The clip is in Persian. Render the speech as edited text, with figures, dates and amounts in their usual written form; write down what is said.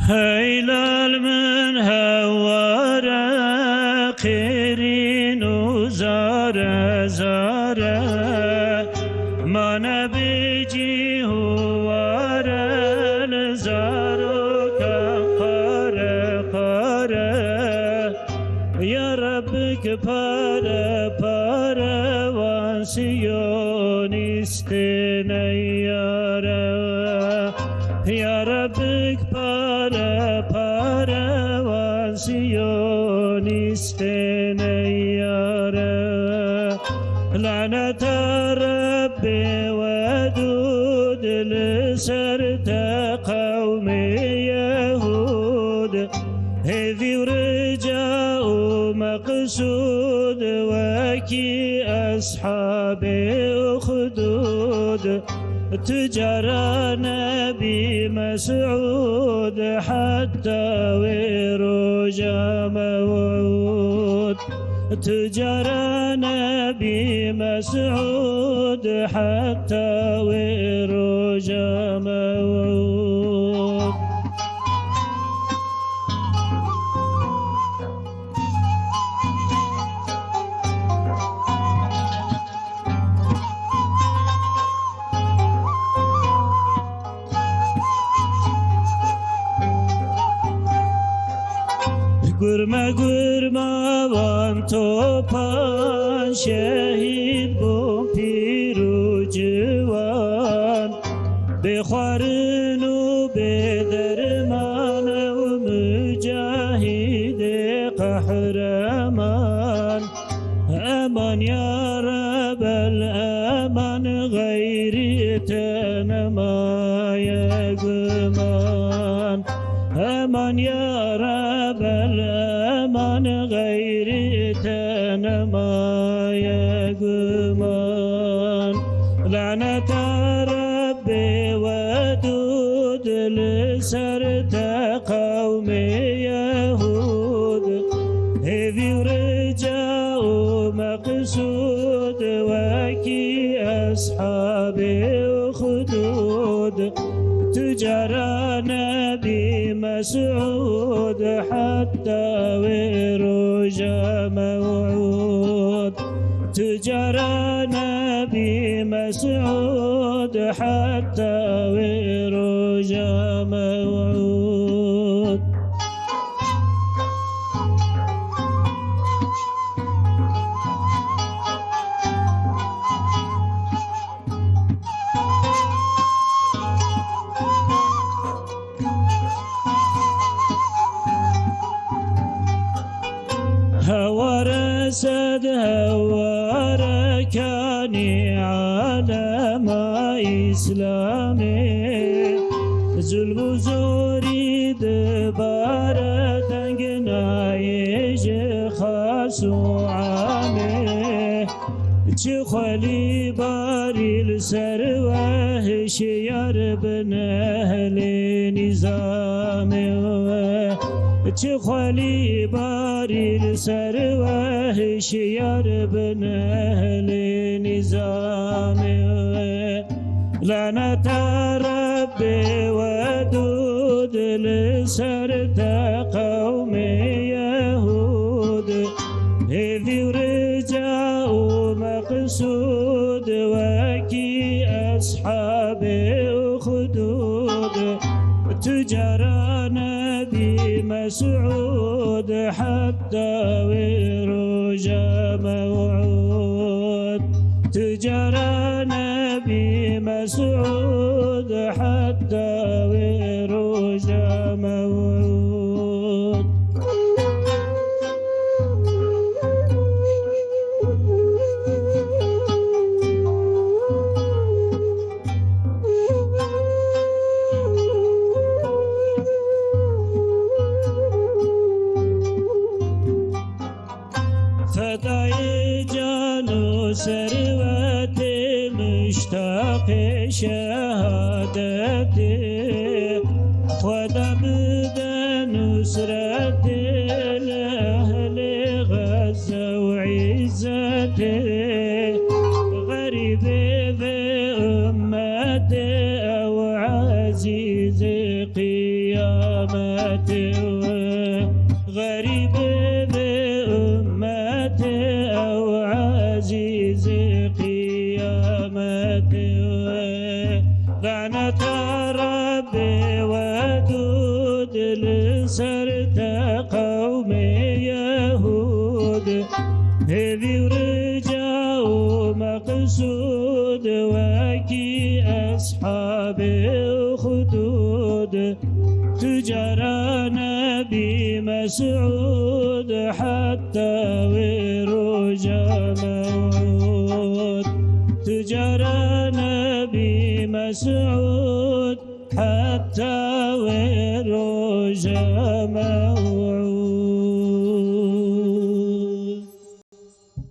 هيلال من هوارة قيرين وزارة زارة ما نبيجي هوارة لزارو كفارة فارة يا ربك بارة بارة وانسيون استنيارة يا ربك بارة بارة وانسيون استنيارة لعنة ربي ودود لسرت قوم يهود هذي ورجاء مقصود وكي أصحابي أخدود تجرى نبي مسعود حتى ورجا موعود تجرى نبي مسعود حتى ورجا موعود گرما گرما وان توپان شهید بوم پیرو جوان بخوارن و بدرمان و مجاهد قهرمان امان یا رب الامان غیری تنما یا گمان امان یا رب الامان غیری تنما یا گمان لعنت ربی ودود لسرت قوم یهود هذی رجاء مقصود وکی اصحاب خدود تجرى نبي مسعود حتى ورجا موعود تجرى نبي مسعود حتى ورجا موعود هوار أسد هوار كاني عالم إسلامي ظلم زوري دبارة تنقنايج خاصو عامي تخلي باري السروه شيار بن أهل نظامي تخلي باري السروه شيار بن أهل نظامي لعنة ربي ودود لسرت قوم يهود هذي ورجاء مقصود وكي أصحاب أخدود تجرى نبي مسعود حتى ورجا موعود تجرى نبي مسعود حتى ورجا موعود ثروتي مشتاق شهادتي خدا بدا نصرة الأهل غزة وعزتي غريب بأمتي أو عزيز قيامتي غريب بأمتي أو عزيز قيامتي لعنة ربي ودود لسرت قوم يهود هذي ورجاء مقصود وكي أصحاب خدود تجارى نبي مسعود حتى ورجا موت تجارى نبي مسعود حتى ورجا موت